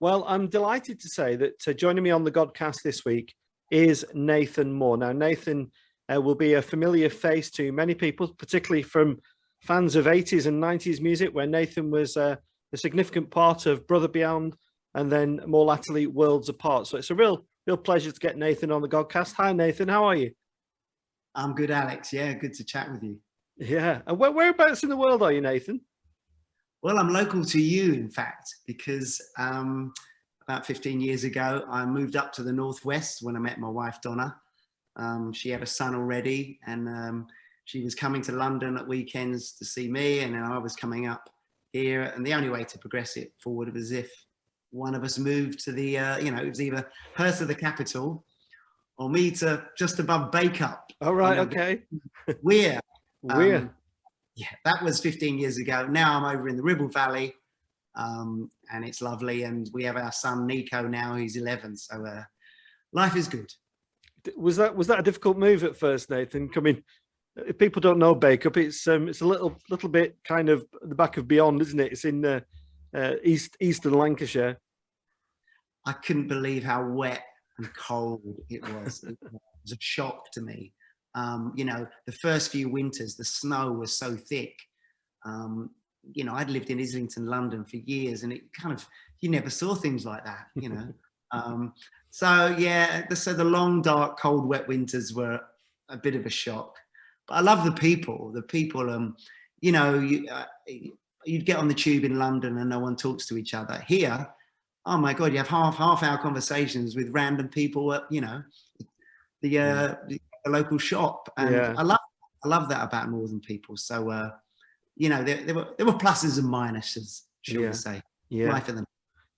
Well, I'm delighted to say that joining me on the Godcast this week is Nathan Moore. Now, Nathan will be a familiar face to many people, particularly from fans of 80s and 90s music, where Nathan was a significant part of Brother Beyond and then more latterly Worlds Apart. So it's a real pleasure to get Nathan on the Godcast. Hi, Nathan. How are you? I'm good, Alex. Yeah, good to chat with you. Yeah. And whereabouts in the world are you, Nathan? Well, I'm local to you, in fact, because about 15 years ago, I moved up to the Northwest when I met my wife, Donna. She had a son already, and she was coming to London at weekends to see me, and then I was coming up here. And the only way to progress it forward was if one of us moved to the, it was either her to the capital or me to just above Bacup. All right, okay. Weir. Weir. Yeah, that was 15 years ago. Now I'm over in the Ribble Valley, and it's lovely. And we have our son Nico now, he's 11. So life is good. Was that a difficult move at first, Nathan? Coming, if people don't know Bacup, it's a little bit kind of the back of Beyond, isn't it? It's in eastern Lancashire. I couldn't believe how wet and cold it was. It was a shock to me. The first few winters, the snow was so thick. I'd lived in Islington, London for years, and it kind of, you never saw things like that, So the long, dark, cold, wet winters were a bit of a shock. But I love the people. You'd get on the tube in London and no one talks to each other. Here, oh my God, you have half-hour conversations with random people at, the local shop. And I love that about Northern people. So, there were pluses and minuses, shall we say. Yeah. Life in them.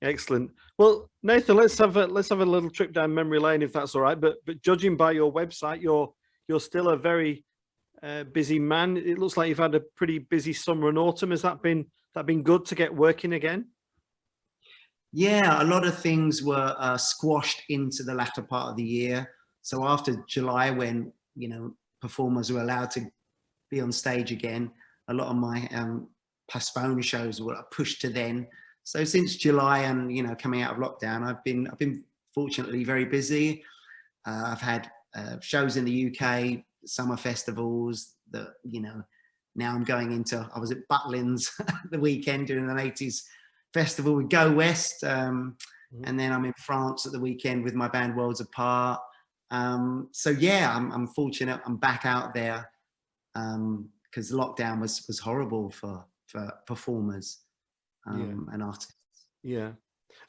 Excellent. Well, Nathan, let's have a little trip down memory lane, if that's all right. But judging by your website, you're still a very busy man. It looks like you've had a pretty busy summer and autumn. Has that been good to get working again? Yeah, a lot of things were squashed into the latter part of the year. So after July, when performers were allowed to be on stage again, a lot of my postponed shows were pushed to then. So since July and coming out of lockdown, I've been fortunately very busy. I've had shows in the UK, summer festivals. Now I'm going into. I was at Butlins the weekend doing an 80s festival with Go West, and then I'm in France at the weekend with my band Worlds Apart. I'm fortunate. I'm back out there because lockdown was horrible for performers. And artists. Yeah,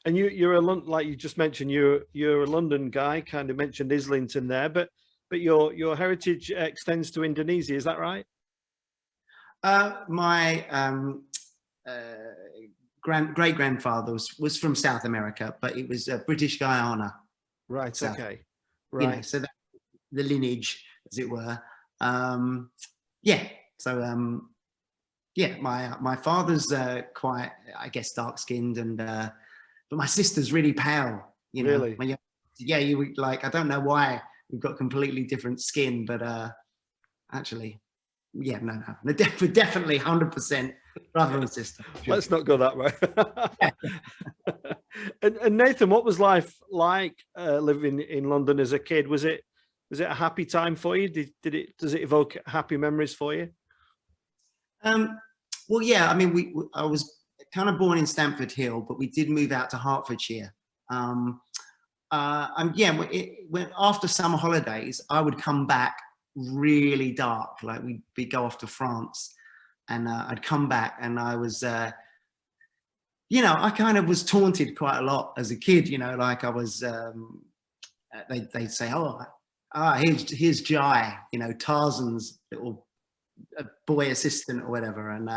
and you're like you just mentioned, you're a London guy. Kind of mentioned Islington there, but your heritage extends to Indonesia. Is that right? My great grandfather was from South America, but it was British Guyana. Right. South. Okay. Right. So that, the lineage, as it were. My father's quite, I guess, dark-skinned, and but my sister's really pale. Really? When you like, I don't know why we've got completely different skin, but actually, no, we're definitely 100% brother and sister. Sure. Let's not go that way. And Nathan, what was life like living in London as a kid? Was it a happy time for you? Does it evoke happy memories for you? Well, yeah. I mean, I was kind of born in Stamford Hill, but we did move out to Hertfordshire. When after summer holidays, I would come back really dark. Like we'd go off to France, and I'd come back, and I was, I kind of was taunted quite a lot as a kid. Like I was, they'd say, here's Jai, Tarzan's little boy assistant or whatever. And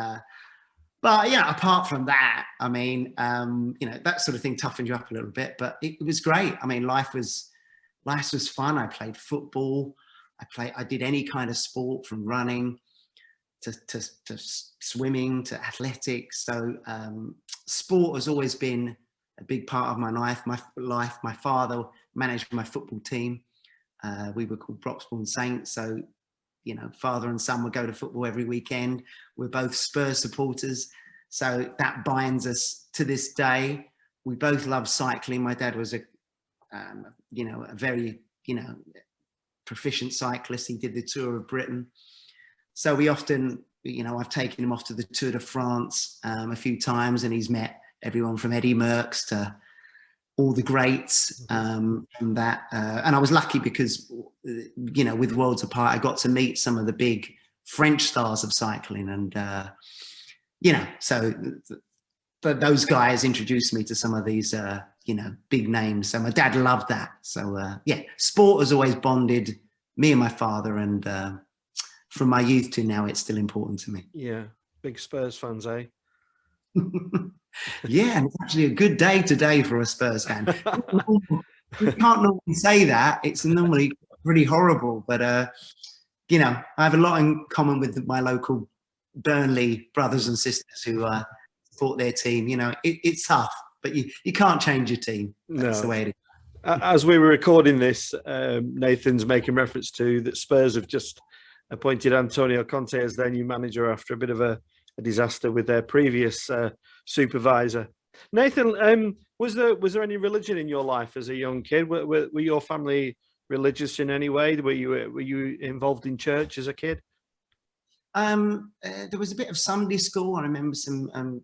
but apart from that, I mean, that sort of thing toughened you up a little bit, but it was great. I mean, life was fun. I played football. I did any kind of sport, from running to swimming to athletics. So sport has always been a big part of my life. My father managed my football team. We were called Broxbourne Saints. So, father and son would go to football every weekend. We're both Spurs supporters. So that binds us to this day. we both loved cycling. My dad was a very, proficient cyclist. He did the Tour of Britain. So we often, I've taken him off to the Tour de France a few times, and he's met everyone from Eddie Merckx to all the greats from that. And I was lucky because, with Worlds Apart, I got to meet some of the big French stars of cycling. And, so those guys introduced me to some of these, big names. So my dad loved that. So, sport has always bonded me and my father. And from my youth to now, it's still important to me. Yeah. Big Spurs fans, eh? Yeah, and it's actually a good day today for a Spurs fan. You can't normally say that. It's normally pretty horrible. But, I have a lot in common with my local Burnley brothers and sisters who support their team. It's tough, but you can't change your team. That's the way it is. As we were recording this, Nathan's making reference to that Spurs have just appointed Antonio Conte as their new manager after a bit of a disaster with their previous supervisor. Nathan, was there any religion in your life as a young kid? Were your family religious in any way? Were you involved in church as a kid? There was a bit of Sunday school. I remember some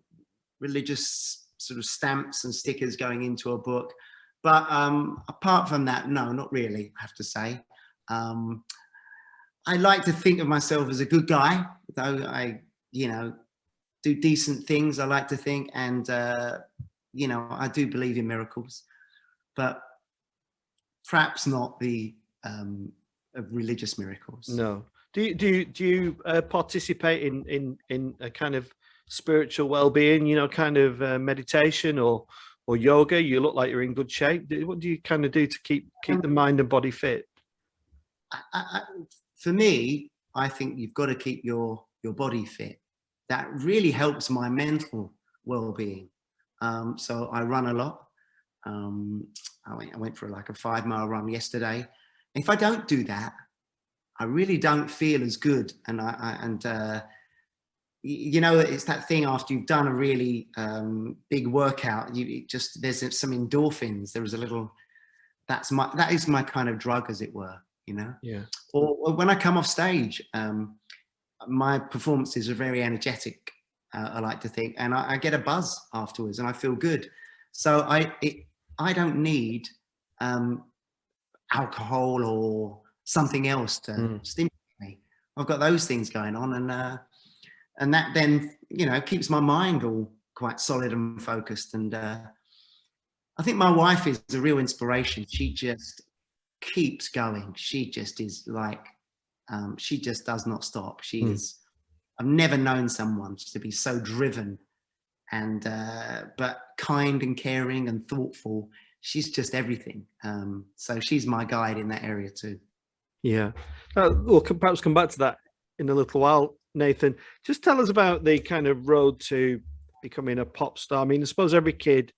religious sort of stamps and stickers going into a book. But apart from that, no, not really, I have to say. I like to think of myself as a good guy, though I, do decent things, I like to think. And, I do believe in miracles, but perhaps not the religious miracles. No. Do you participate in a kind of spiritual well-being, kind of meditation or yoga? You look like you're in good shape. What do you kind of do to keep the mind and body fit? For me, I think you've got to keep your body fit. That really helps my mental well-being. So I run a lot. I went for like a 5-mile run yesterday. If I don't do that, I really don't feel as good. And it's that thing after you've done a really big workout, there's some endorphins. There was a little, that is my kind of drug, as it were, Yeah. Or when I come off stage, my performances are very energetic, I like to think, and I get a buzz afterwards and I feel good. So I don't need alcohol or something else to stimulate me. I've got those things going on, and that then keeps my mind all quite solid and focused. And I think my wife is a real inspiration. She just keeps going. She just is like, she just does not stop. I've never known someone to be so driven and but kind and caring and thoughtful. She's just everything. So she's my guide in that area too. Yeah. We'll perhaps come back to that in a little while, Nathan. Just tell us about the kind of road to becoming a pop star. I mean, I suppose every kid,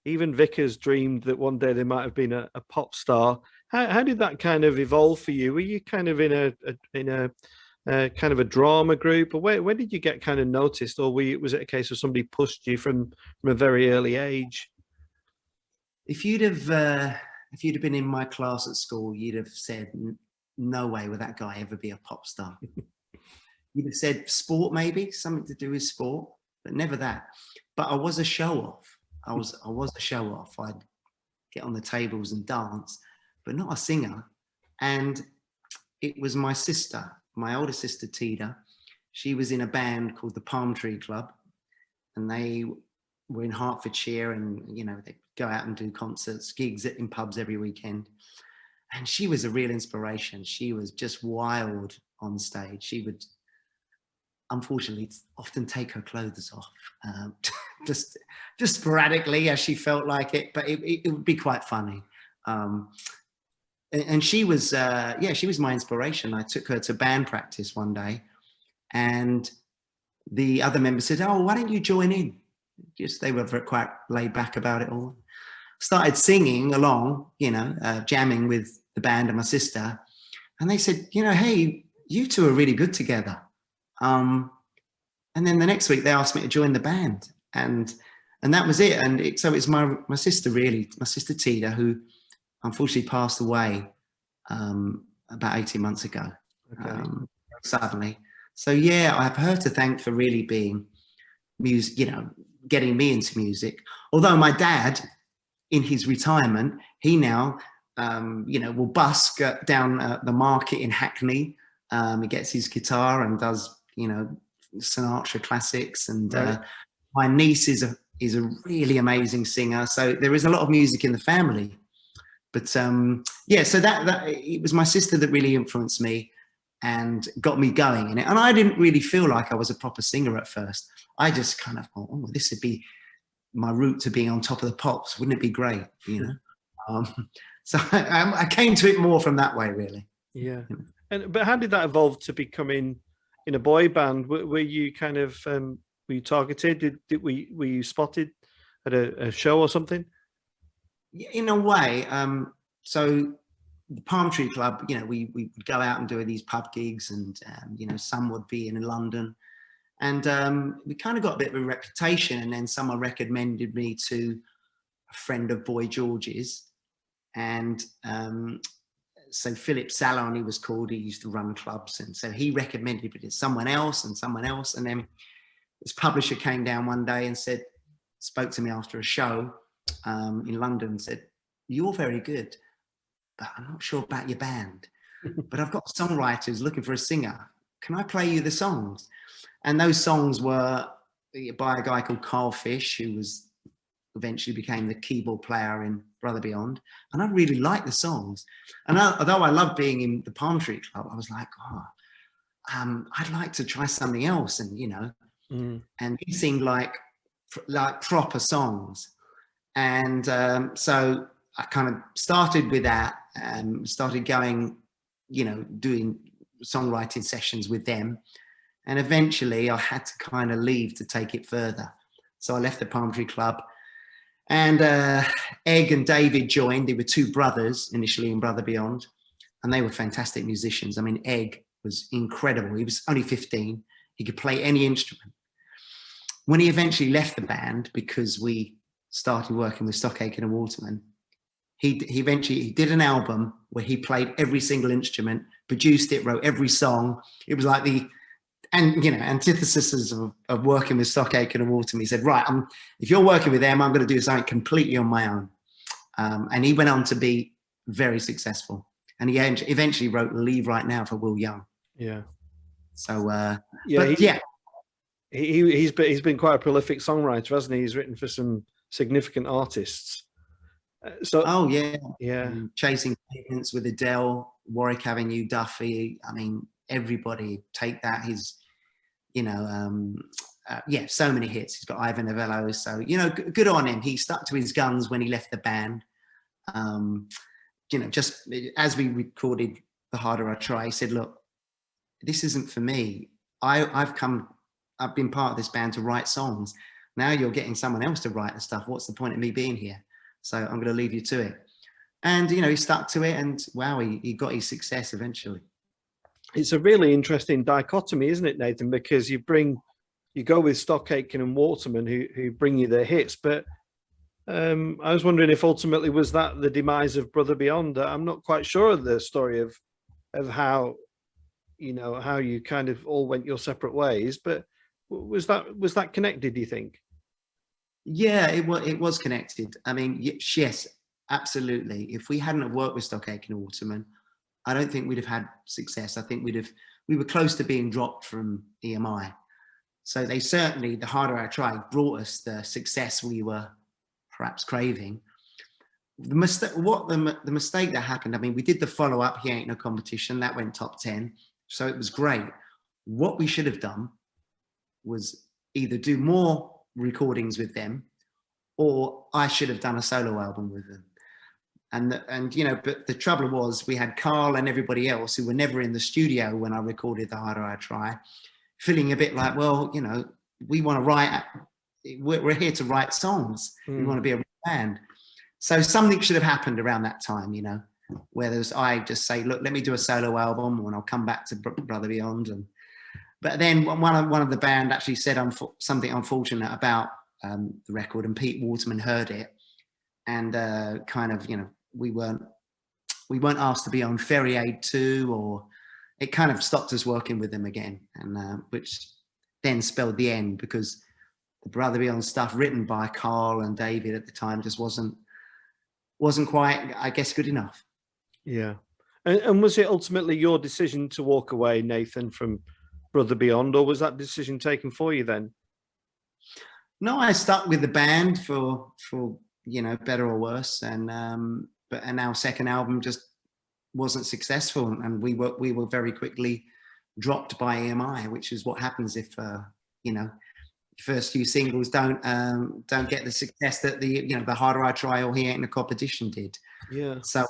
even Vickers, dreamed that one day they might have been a pop star. How did that kind of evolve for you? Were you kind of in a kind of a drama group, or where did you get kind of noticed, or was it a case of somebody pushed you from a very early age? If you'd have been in my class at school, you'd have said, no way would that guy ever be a pop star. You'd have said sport, maybe something to do with sport, but never that. But I was a show off. I was a show off. I'd get on the tables and dance, but not a singer. And it was my sister, my older sister, Tida. She was in a band called the Palm Tree Club, and they were in Hertfordshire, and they go out and do concerts, gigs in pubs every weekend. And she was a real inspiration. She was just wild on stage. She would, unfortunately, often take her clothes off, just sporadically as she felt like it, but it would be quite funny. And she was, she was my inspiration. I took her to band practice one day, and the other members said, "Oh, why don't you join in?" They were quite laid back about it all. Started singing along, jamming with the band and my sister. And they said, "Hey, you two are really good together." And then the next week they asked me to join the band. And and that was it. And so it's my sister, really, my sister Tida, who unfortunately passed away about 18 months ago, suddenly. So yeah, I have her to thank for really being music, you know, getting me into music. Although my dad, in his retirement, he now, you know, will busk down the market in Hackney. He gets his guitar and does, you know, Sinatra classics. And my niece is a really amazing singer. So there is a lot of music in the family. But yeah, so that it was my sister that really influenced me and got me going in it. And I didn't really feel like I was a proper singer at first. I just kind of thought, oh, this would be my route to being on Top of the Pops. Wouldn't it be great, you know? So I came to it more from that way, really. Yeah. But how did that evolve to becoming in a boy band? Were you kind of were you targeted? Were you spotted at a show or something? In a way. So the Palm Tree Club, you know, we would go out and do these pub gigs, and you know, some would be in London, and we kind of got a bit of a reputation. And then someone recommended me to a friend of Boy George's, and so Philip Salon, he was called. He used to run clubs, and so he recommended it to someone else and someone else. And then this publisher came down one day and spoke to me after a show in London, and said, "You're very good, but I'm not sure about your band. But I've got songwriters looking for a singer. Can I play you the songs?" And those songs were by a guy called Carl Fish, who was eventually became the keyboard player in Brother Beyond. And I really liked the songs. And although I loved being in the Palm Tree Club, I was like, I'd like to try something else. And, you know, and these seemed like proper songs. And so I kind of started with that and started going, you know, doing songwriting sessions with them. And eventually I had to kind of leave to take it further. So I left the Palm Tree Club, and Egg and David joined. They were two brothers initially in Brother Beyond, and they were fantastic musicians. I mean, Egg was incredible. He was only 15. He could play any instrument. When he eventually left the band, because we started working with Stock Aitken and Waterman, he eventually did an album where he played every single instrument, produced it, wrote every song. It was like the antithesis of working with Stock Aitken and Waterman. He said, right, if you're working with them, I'm going to do something completely on my own. And he went on to be very successful. And he eventually wrote Leave Right Now for Will Young. Yeah. So, he's been quite a prolific songwriter, hasn't he? He's written for some significant artists. Chasing Pavements with Adele, Warwick Avenue, Duffy. I mean, everybody take that. His, you know, so many hits. He's got Ivan Novello. So, you know, good on him. He stuck to his guns when he left the band. You know, just as we recorded The Harder I Try, he said, look, this isn't for me. I've been part of this band to write songs. Now you're getting someone else to write the stuff. What's the point of me being here? So I'm going to leave you to it. And, you know, he stuck to it, and wow, he got his success eventually. It's a really interesting dichotomy, isn't it, Nathan? Because you go with Stock Aitken and Waterman, who bring you their hits, but I was wondering if ultimately was that the demise of Brother Beyond. I'm not quite sure of the story of how, you know, how you kind of all went your separate ways, but was that connected, do you think? Yeah, it was connected. I mean, yes, absolutely. If we hadn't have worked with Stock Aitken and Waterman, I don't think we'd have had success. I think we were close to being dropped from EMI. So they certainly, The Harder I Try, brought us the success we were perhaps craving. The mistake that happened, I mean, we did the follow-up, He Ain't No Competition, that went top 10. So it was great. What we should have done was either do more recordings with them, or I should have done a solo album with them. And you know, but the trouble was we had Carl and everybody else who were never in the studio when I recorded The Harder I Try, feeling a bit like, well, you know, we want to write, we're here to write songs. We want to be a band. So something should have happened around that time, you know, where I just say, look, let me do a solo album and I'll come back to Brother Beyond. But then one of the band actually said something unfortunate about the record, and Pete Waterman heard it, and kind of, you know, we weren't asked to be on Ferry Aid 2, or it kind of stopped us working with them again, and which then spelled the end, because the Brother Beyond stuff written by Carl and David at the time just wasn't quite, I guess, good enough. Yeah. And was it ultimately your decision to walk away, Nathan, from Brother Beyond, or was that decision taken for you then? No, I stuck with the band for you know, better or worse, and our second album just wasn't successful, and we were very quickly dropped by EMI, which is what happens if you know, first few singles don't get the success that the Harder I Try or He Ain't a Competition did. Yeah. So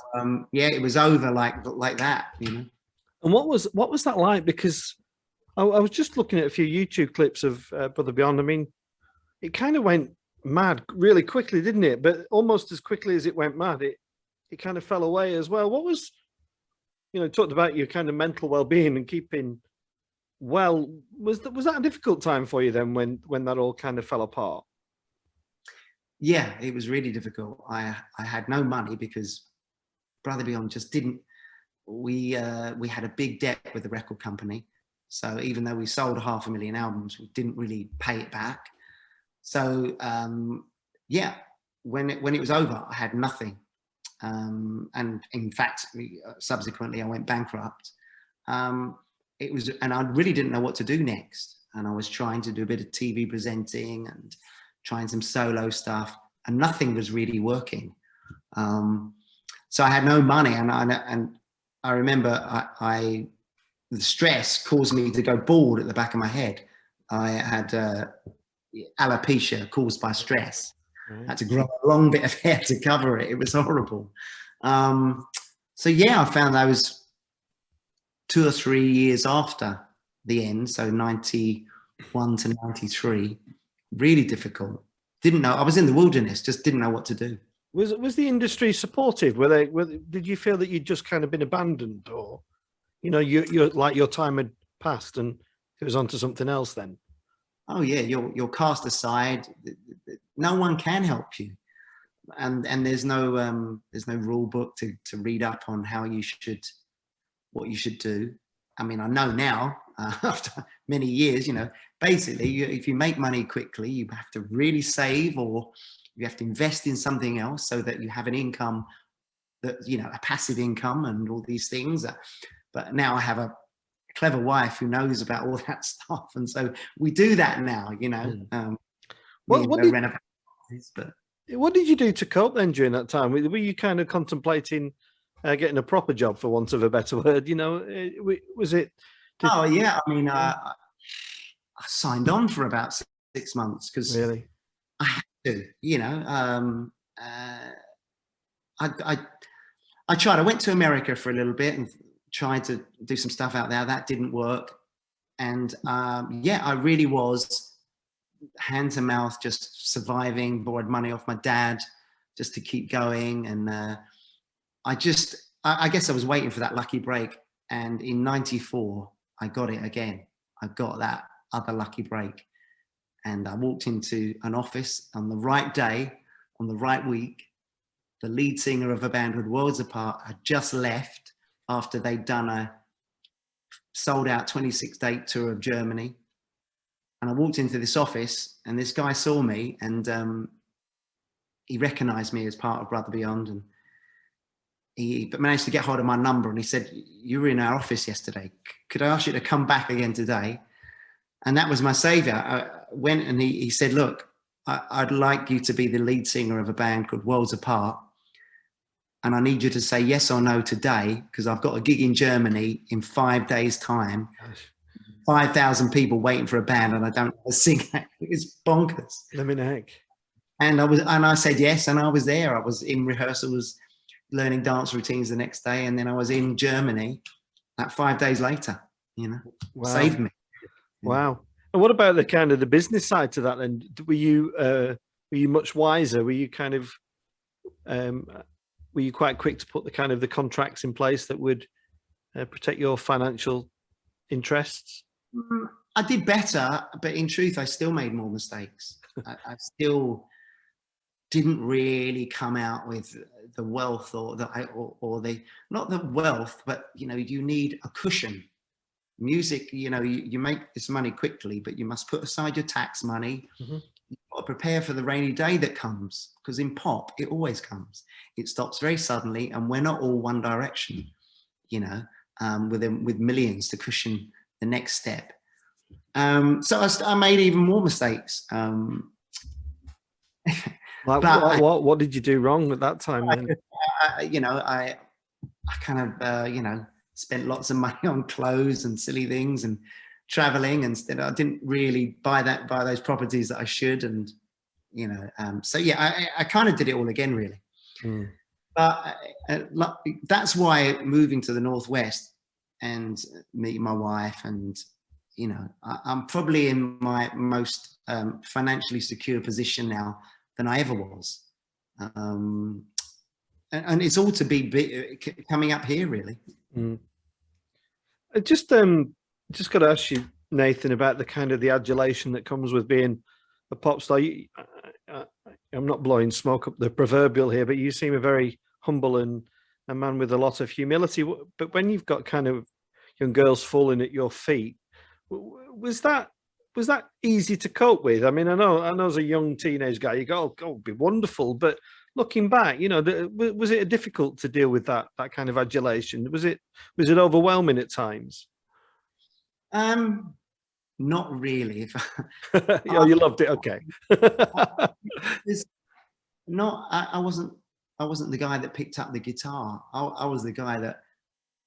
yeah, it was over like that, you know. And what was that like? Because I was just looking at a few YouTube clips of Brother Beyond. I mean, it kind of went mad really quickly, didn't it? But almost as quickly as it went mad, it kind of fell away as well. What was, you know, talked about your kind of mental well-being and keeping well. Was that a difficult time for you then when that all kind of fell apart? Yeah, it was really difficult. I had no money because Brother Beyond just didn't. We had a big debt with the record company, so even though we sold 500,000 albums, we didn't really pay it back. So yeah, when it was over, I had nothing, and in fact, subsequently I went bankrupt. It was, and I really didn't know what to do next, and I was trying to do a bit of TV presenting and trying some solo stuff, and nothing was really working. So I had no money, and I remember the stress caused me to go bald at the back of my head. I had alopecia caused by stress. I had to grow a long bit of hair to cover it. It was horrible. So yeah, I found I was 2 or 3 years after the end, so 91 to 93, really difficult. Didn't know, I was in the wilderness, just didn't know what to do. Was the industry supportive? Did you feel that you'd just kind of been abandoned, or, you know, you're like your time had passed and it was onto something else then? Oh yeah, you're cast aside. No one can help you, and there's no rule book to read up on what you should do. I mean, I know now after many years, you know, basically, if you make money quickly, you have to really save, or you have to invest in something else so that you have an income, that, you know, a passive income and all these things. But now I have a clever wife who knows about all that stuff, and so we do that now, you know. What did you do to cope then during that time? Were you kind of contemplating getting a proper job, for want of a better word? You know, was it? Oh yeah, I mean, I signed on for about 6 months because really, I had to, you know. I tried. I went to America for a little bit and tried to do some stuff out there. That didn't work, and yeah, I really was hand to mouth, just surviving. Borrowed money off my dad just to keep going, and I guess I was waiting for that lucky break. And in '94, I got it again. I got that other lucky break, and I walked into an office on the right day, on the right week. The lead singer of a band called Worlds Apart had just left after they'd done a sold out 26-date tour of Germany. And I walked into this office, and this guy saw me, and he recognized me as part of Brother Beyond, and he managed to get hold of my number, and he said, "You were in our office yesterday. Could I ask you to come back again today?" And that was my savior. I went, and he said, "Look, I'd like you to be the lead singer of a band called Worlds Apart. And I need you to say yes or no today, because I've got a gig in Germany in 5 days' time. 5,000 people waiting for a band, and I don't know how to sing." It's bonkers. Let me know. And I said yes, and I was there. I was in rehearsals, learning dance routines the next day, and then I was in Germany 5 days later. You know, wow. Saved me. Wow. And what about the kind of the business side to that then? Were you much wiser? Were you kind of were you quite quick to put the kind of the contracts in place that would protect your financial interests? I did better, but in truth, I still made more mistakes. I still didn't really come out with the wealth or the not the wealth, but you know, you need a cushion. Music, you know, you make this money quickly, but you must put aside your tax money. Mhm. You've got to prepare for the rainy day that comes, because in pop it always comes. It stops very suddenly, and we're not all one direction, you know, with millions to cushion the next step. So I made even more mistakes. Like But what did you do wrong at that time then? you know, I kind of, you know, spent lots of money on clothes and silly things and traveling, and I didn't really buy those properties that I should. And, you know, so yeah, I kind of did it all again, really. Mm. But that's why moving to the Northwest and meeting my wife, and, you know, I'm probably in my most financially secure position now than I ever was. And it's all to be coming up here, really. Mm. I just got to ask you, Nathan, about the kind of the adulation that comes with being a pop star. I'm not blowing smoke up the proverbial here, but you seem a very humble and a man with a lot of humility. But when you've got kind of young girls falling at your feet, was that easy to cope with? I mean, I know as a young teenage guy, you go, oh, it'd be wonderful, but looking back, you know, was it difficult to deal with that kind of adulation? Was it overwhelming at times? Not really. Oh, you loved it. Okay. No, I wasn't the guy that picked up the guitar. I was the guy that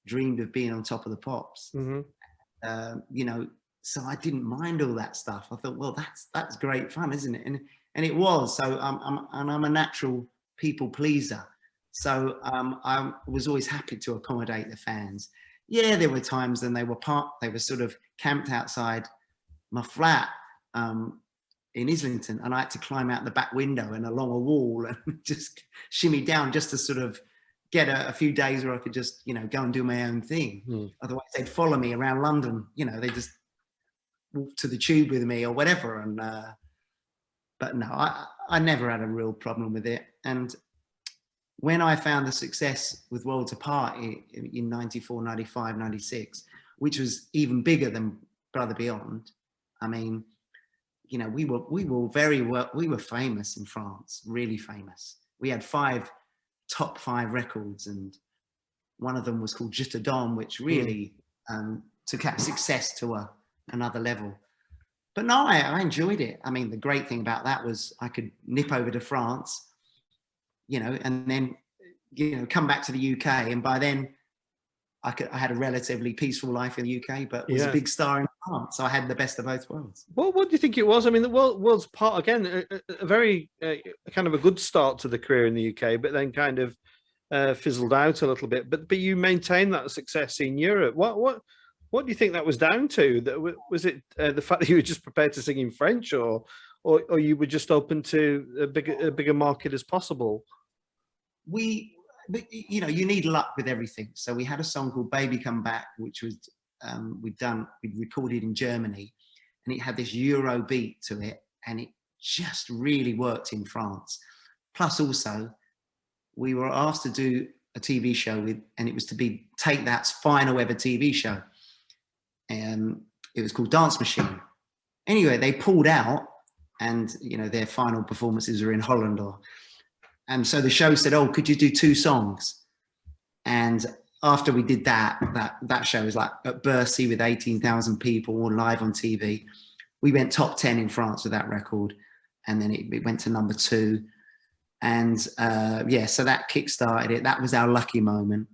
dreamed of being on top of the pops. Mm-hmm. You know, so I didn't mind all that stuff. I thought, well, that's great fun, isn't it? And it was. So I'm a natural people pleaser. So I was always happy to accommodate the fans. Yeah, there were times when they were sort of camped outside my flat in Islington, and I had to climb out the back window and along a wall and just shimmy down just to sort of get a few days where I could just, you know, go and do my own thing. Mm. Otherwise they'd follow me around London, you know, they just walk to the tube with me or whatever. And but no, I never had a real problem with it. And when I found the success with Worlds Apart in 94, 95, 96, which was even bigger than Brother Beyond, I mean, you know, we were famous in France, really famous. We had top 5 records, and one of them was called Je te donne, which really took our success to another level. But no, I enjoyed it. I mean, the great thing about that was I could nip over to France, you know, and then, you know, come back to the UK, and by then I had a relatively peaceful life in the UK, but was a big star in France. So I had the best of both worlds. Well, what do you think it was? I mean, the World's Part, again, a very kind of a good start to the career in the UK, but then kind of fizzled out a little bit. But you maintained that success in Europe. What do you think that was down to? That was it the fact that you were just prepared to sing in French, or you were just open to a bigger market as possible? You know, you need luck with everything. So we had a song called Baby Come Back, which was we'd recorded in Germany, and it had this Euro beat to it, and it just really worked in France. Plus also, we were asked to do a TV show and it was to be Take That's final ever TV show. And it was called Dance Machine. Anyway, they pulled out, and, you know, their final performances were in Holland and so the show said, oh, could you do 2 songs? And after we did that show was like at Bercy with 18,000 people all live on TV. We went top 10 in France with that record. And then it went to number 2. And yeah, so that kickstarted it. That was our lucky moment.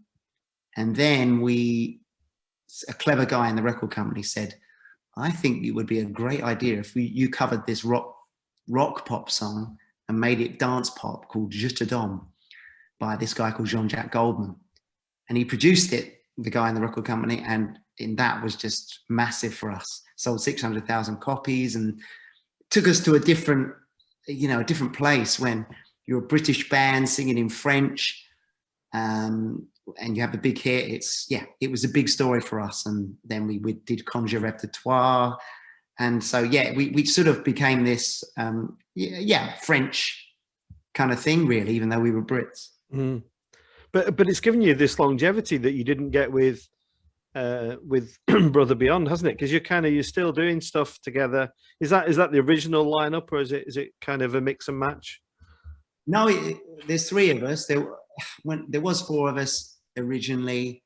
And then a clever guy in the record company said, I think it would be a great idea if you covered this rock pop song and made it dance pop called Je te donne by this guy called Jean-Jacques Goldman. And he produced it, the guy in the record company, and that was just massive for us. Sold 600,000 copies and took us to a different place when you're a British band singing in French, and you have a big hit. It was a big story for us. And then we did Quand je rêve de toi, And so, yeah, we sort of became this, French kind of thing, really, even though we were Brits. Mm. But it's given you this longevity that you didn't get with Brother Beyond, hasn't it? Because you're still doing stuff together. Is that the original lineup, or is it kind of a mix and match? No, there's three of us. There was four of us originally,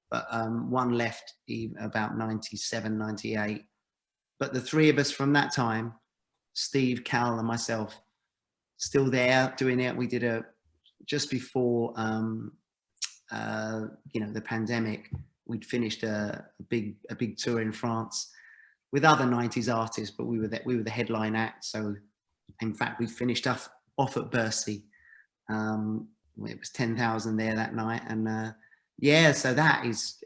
but one left about 97, 98. But the three of us from that time, Steve, Cal, and myself, still there doing it. We did just before the pandemic. We'd finished a big tour in France with other 90s artists, but we were the headline act. So in fact, we finished off at Bercy. It was 10,000 there that night, and so that is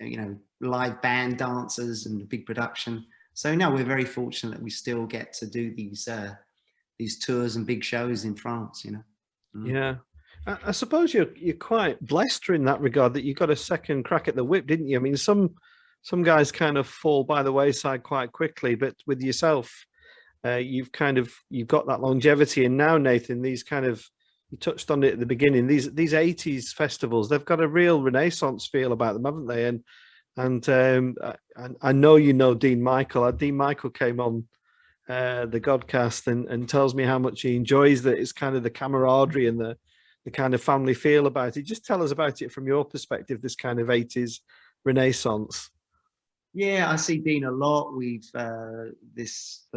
live band, dancers, and a big production. So no, we're very fortunate that we still get to do these tours and big shows in France. Yeah, I suppose you're quite blessed in that regard, that you got a second crack at the whip, didn't you? I mean, some guys kind of fall by the wayside quite quickly, but with yourself, you've got that longevity. And now, Nathan, these you touched on it at the beginning, these 80s festivals, they've got a real Renaissance feel about them, haven't they? And I know Dean Michael. Dean Michael came on the Godcast and tells me how much he enjoys that. It's kind of the camaraderie and the kind of family feel about it. Just tell us about it from your perspective, this kind of 80s Renaissance. Yeah, I see Dean a lot. We've the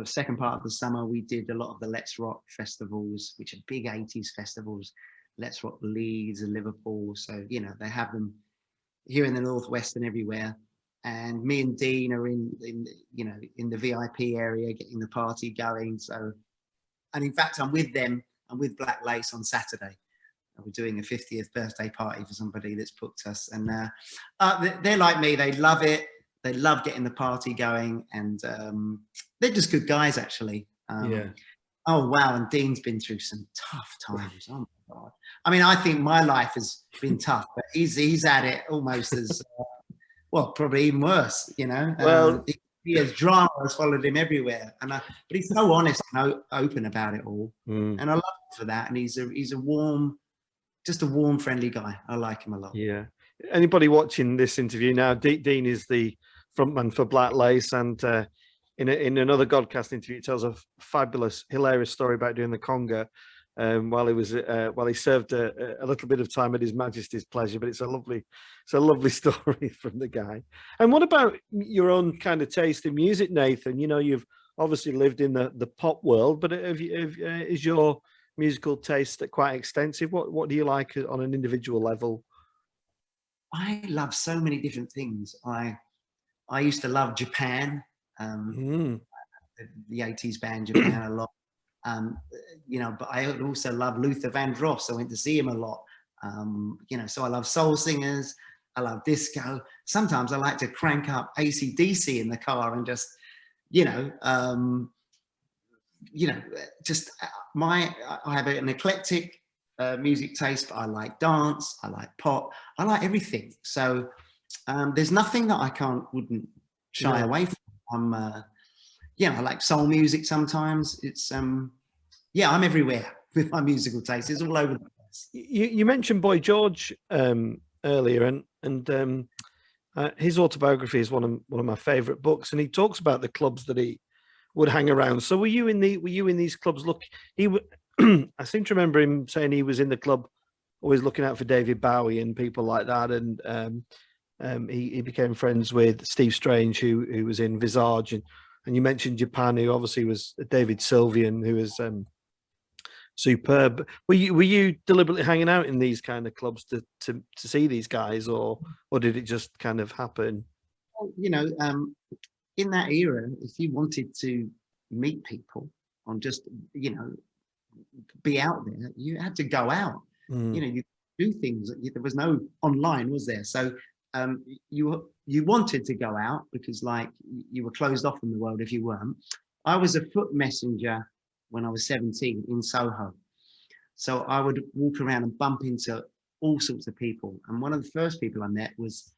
second part of the summer, we did a lot of the Let's Rock festivals, which are big 80s festivals. Let's Rock Leeds and Liverpool. So, they have them here in the Northwest and everywhere. And me and Dean are in the VIP area, getting the party going. So, and in fact, I'm with them. I'm with Black Lace on Saturday. We're doing a 50th birthday party for somebody that's booked us. And they're like me. They love it. They love getting the party going. And they're just good guys, actually. Yeah. Oh, wow. And Dean's been through some tough times. Oh, my God. I mean, I think my life has been tough, but he's at it almost as, probably even worse, Well, he has drama has followed him everywhere. But he's so honest and open about it all. And I love him for that. And he's a warm, friendly guy. I like him a lot. Yeah. Anybody watching this interview now, Dean is the frontman for Black Lace, and in another Godcast interview, he tells a fabulous, hilarious story about doing the conga while he served a little bit of time at His Majesty's pleasure. But it's a lovely story from the guy. And what about your own kind of taste in music, Nathan? You've obviously lived in the pop world, but is your musical taste quite extensive? What do you like on an individual level? I love so many different things. I used to love Japan, the 80s band Japan a lot. But I also love Luther Vandross. I went to see him a lot. So I love soul singers. I love disco. Sometimes I like to crank up AC/DC in the car and just, I have an eclectic music taste, but I like dance, I like pop, I like everything. So there's nothing that I wouldn't shy away from. I like soul music sometimes. It's I'm everywhere with my musical taste. It's all over the place. You mentioned Boy George earlier, and his autobiography is one of my favorite books, and he talks about the clubs that he would hang around. So were you in these clubs? Look, I seem to remember him saying he was in the club always looking out for David Bowie and people like that, and he became friends with Steve Strange, who was in Visage, and you mentioned Japan, who obviously was David Sylvian, who was superb. Were you deliberately hanging out in these kind of clubs to see these guys, or did it just kind of happen? In that era, if you wanted to meet people on just be out there, you had to go out. You do things. There was no online, was there? So you wanted to go out because you were closed off from the world if you weren't. I was a foot messenger when I was 17 in Soho. So I would walk around and bump into all sorts of people. And one of the first people I met was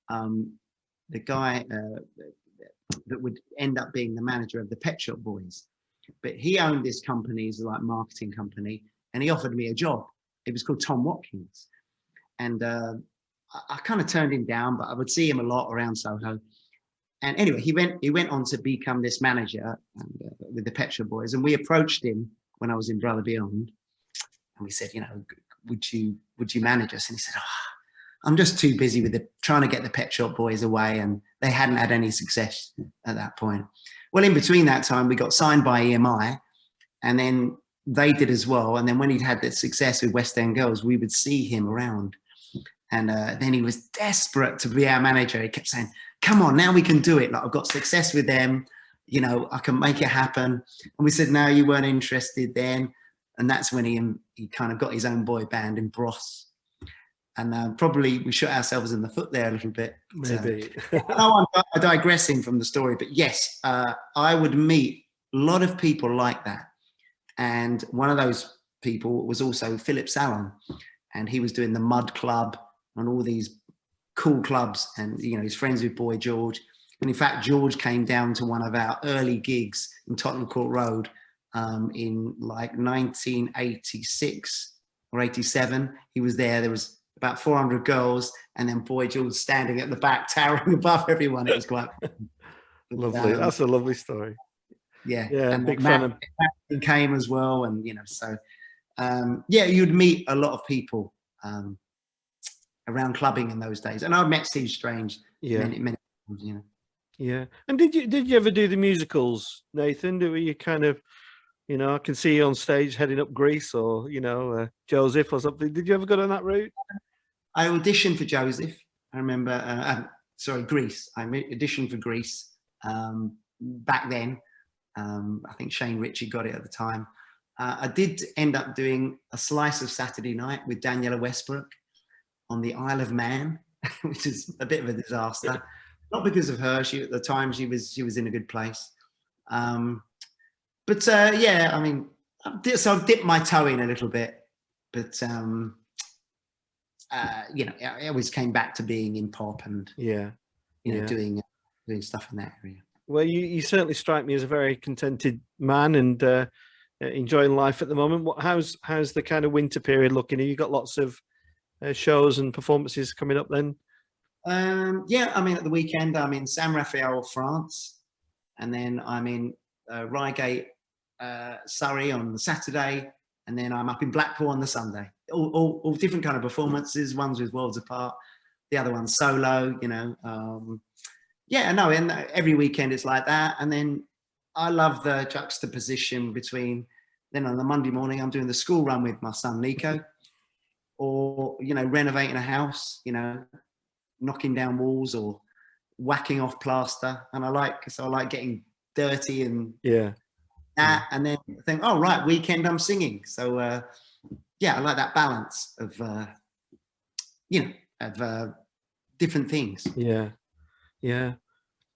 the guy, that would end up being the manager of the Pet Shop Boys. But he owned this company, it's like marketing company, and he offered me a job. It was called Tom Watkins. And I kind of turned him down, but I would see him a lot around Soho. And anyway, he went on to become this manager with the Pet Shop Boys. And we approached him when I was in Brother Beyond. And we said, you know, would you manage us? And he said, I'm just too busy with trying to get the Pet Shop Boys away. And they hadn't had any success at that point. Well, in between that time, we got signed by EMI, and then they did as well. And then when he'd had that success with West End Girls, we would see him around. And then he was desperate to be our manager. He kept saying, come on, now we can do it. Like, I've got success with them. You know, I can make it happen. And we said, no, you weren't interested then. And that's when he kind of got his own boy band in Bros. And probably we shot ourselves in the foot there a little bit. Maybe. I'm digressing from the story, but yes, I would meet a lot of people like that. And one of those people was also Philip Salon, and he was doing the Mud Club and all these cool clubs, and you know, he's friends with Boy George. And in fact, George came down to one of our early gigs in Tottenham Court Road in like 1986 or 87. He was there. There was about 400 girls, and then Boy George standing at the back, towering above everyone. It was quite lovely. That's a lovely story. Yeah, yeah, and big Matt, fan of. Matt came as well, and you know, so yeah, you'd meet a lot of people around clubbing in those days, and I met Steve Strange many times, you know. Yeah, and did you ever do the musicals, Nathan? Were you kind of, you know, I can see you on stage heading up Grease, or you know, Joseph or something. Did you ever go down that route? I auditioned for Joseph. I remember, sorry, Grease. I auditioned for Grease back then. I think Shane Ritchie got it at the time. I did end up doing A Slice of Saturday Night with Daniela Westbrook on the Isle of Man, which is a bit of a disaster. Not because of her. At the time she was in a good place. But yeah, I mean, so I've dipped my toe in a little bit, but you know, I always came back to being in pop and you know, doing stuff in that area. Well, you certainly strike me as a very contented man and enjoying life at the moment. How's the kind of winter period looking? Have you got lots of shows and performances coming up then? Yeah, I mean, at the weekend I'm in San Rafael, France, and then I'm in Reigate, Surrey on the Saturday, and then I'm up in Blackpool on the Sunday. All different kind of performances. One's with Worlds Apart, the other one's solo. You know, yeah, no, and every weekend it's like that. And then I love the juxtaposition between. Then on the Monday morning I'm doing the school run with my son Nico, or you know, renovating a house. You know, knocking down walls or whacking off plaster, and I like getting dirty and that, and then think, oh right, weekend I'm singing. So yeah, I like that balance of you know, of different things. Yeah,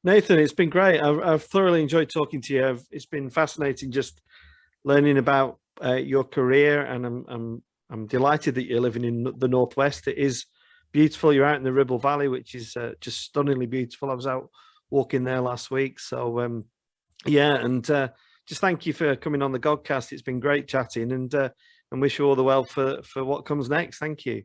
Nathan, it's been great. I've thoroughly enjoyed talking to you. It's been fascinating just learning about your career, and I'm delighted that you're living in the Northwest. It is beautiful. You're out in the Ribble Valley, which is just stunningly beautiful. I was out walking there last week. So yeah, and just thank you for coming on the Godcast. It's been great chatting, and wish you all the well for what comes next. Thank you.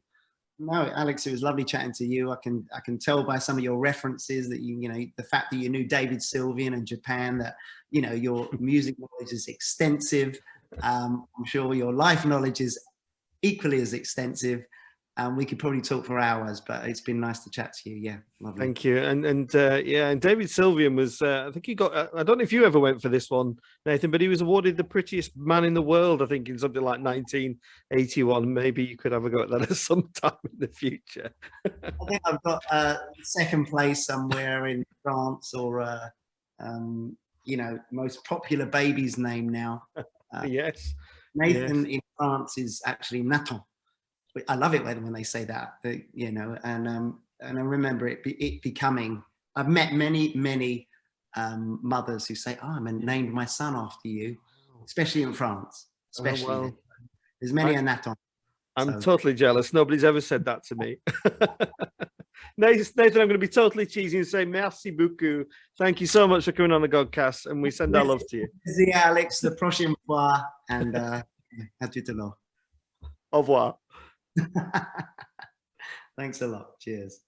No, Alex, it was lovely chatting to you. I can tell by some of your references that you know, the fact that you knew David Sylvian and Japan, that you know, your music knowledge is extensive. I'm sure your life knowledge is equally as extensive. We could probably talk for hours, but it's been nice to chat to you. Yeah, lovely. Thank you. And yeah, and David Sylvian was, I think he got, I don't know if you ever went for this one, Nathan, but he was awarded the prettiest man in the world, I think, in something like 1981. Maybe you could have a go at that at some time in the future. I think I've got second place somewhere in France, or you know, most popular baby's name now. Yes. Nathan in France is actually Nathan. I love it when they say that, you know, and I remember it becoming. I've met many mothers who say, "Oh, I named my son after you," especially in France. Especially, well, there's many a Nathan. I'm totally jealous. Nobody's ever said that to me. Nathan, I'm going to be totally cheesy and say merci beaucoup. Thank you so much for coming on the Godcast, and we send our love to you. Merci, Alex. The prochaine fois, and à tout à l'heure. Au revoir. Thanks a lot. Cheers.